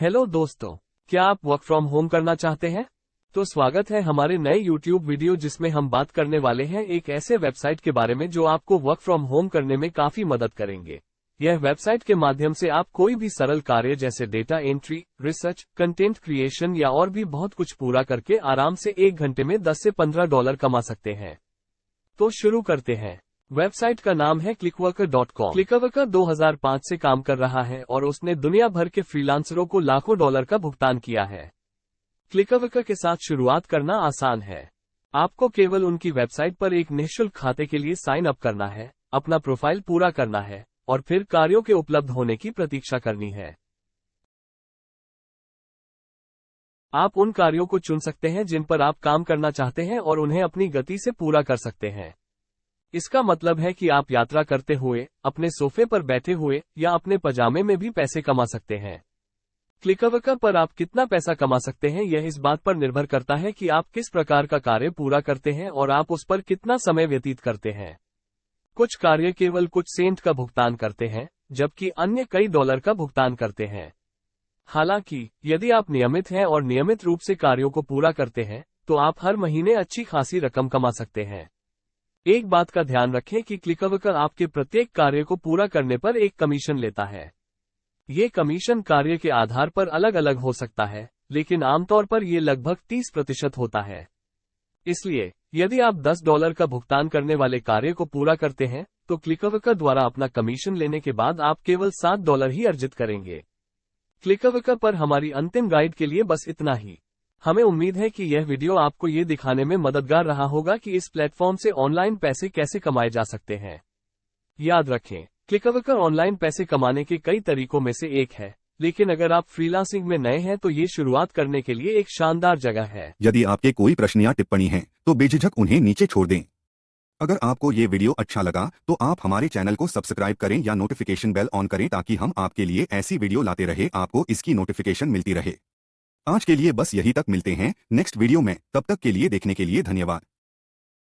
Hello दोस्तों, क्या आप वर्क फ्रॉम होम करना चाहते हैं? तो स्वागत है हमारे नए YouTube वीडियो जिसमें हम बात करने वाले हैं एक ऐसे वेबसाइट के बारे में जो आपको वर्क फ्रॉम होम करने में काफी मदद करेंगे। यह वेबसाइट के माध्यम से आप कोई भी सरल कार्य जैसे data entry, research, content creation या और भी बहुत कुछ पूरा करके आराम से 1 घंटे में 10 से $15 कमा सकते हैं। तो शुरू करते हैं। वेबसाइट का नाम है clickworker.com। क्लिकवर्कर 2005 से काम कर रहा है और उसने दुनिया भर के फ्रीलांसरों को लाखों डॉलर का भुगतान किया है। क्लिकवर्कर के साथ शुरुआत करना आसान है। आपको केवल उनकी वेबसाइट पर एक निःशुल्क खाते के लिए साइन अप करना है, अपना प्रोफाइल पूरा करना है और फिर कार्यों के उपलब्ध होने की प्रतीक्षा करनी है। आप उन कार्यों को चुन सकते हैं जिन पर आप काम करना चाहते हैं और उन्हें अपनी गति से पूरा कर सकते हैं। इसका मतलब है कि आप यात्रा करते हुए, अपने सोफे पर बैठे हुए या अपने पजामे में भी पैसे कमा सकते हैं। क्लिकवर्कर पर आप कितना पैसा कमा सकते हैं यह इस बात पर निर्भर करता है कि आप किस प्रकार का कार्य पूरा करते हैं और आप उस पर कितना समय व्यतीत करते हैं। कुछ कार्य केवल कुछ सेंट का भुगतान करते हैं, जबकि अन्य कई डॉलर का भुगतान करते हैं। हालांकि, यदि आप नियमित हैं और नियमित रूप से कार्यों को पूरा करते हैं, तो आप हर महीने अच्छी खासी रकम कमा सकते हैं। एक बात का ध्यान रखें कि क्लिकवर्कर आपके प्रत्येक कार्य को पूरा करने पर एक कमीशन लेता है। ये कमीशन कार्य के आधार पर अलग अलग हो सकता है, लेकिन आमतौर पर ये लगभग 30% होता है। इसलिए, यदि आप $10 का भुगतान करने वाले कार्य को पूरा करते हैं, तो क्लिकवर्कर द्वारा अपना कमीशन लेने के बाद आप केवल $7 ही अर्जित करेंगे। क्लिकवर्कर पर हमारी अंतिम गाइड के लिए बस इतना ही। हमें उम्मीद है कि यह वीडियो आपको ये दिखाने में मददगार रहा होगा कि इस प्लेटफॉर्म से ऑनलाइन पैसे कैसे कमाए जा सकते हैं। याद रखें, क्लिकवर्कर ऑनलाइन पैसे कमाने के कई तरीकों में से एक है, लेकिन अगर आप फ्रीलांसिंग में नए हैं तो ये शुरुआत करने के लिए एक शानदार जगह है। यदि आपके कोई प्रश्न या टिप्पणी हैं, तो बेझिझक उन्हें नीचे छोड़ दें। अगर आपको ये वीडियो अच्छा लगा तो आप हमारे चैनल को सब्सक्राइब करें या नोटिफिकेशन बेल ऑन करें ताकि हम आपके लिए ऐसी वीडियो लाते रहे, आपको इसकी नोटिफिकेशन मिलती रहे। आज के लिए बस यही तक, मिलते हैं नेक्स्ट वीडियो में। तब तक के लिए देखने के लिए धन्यवाद।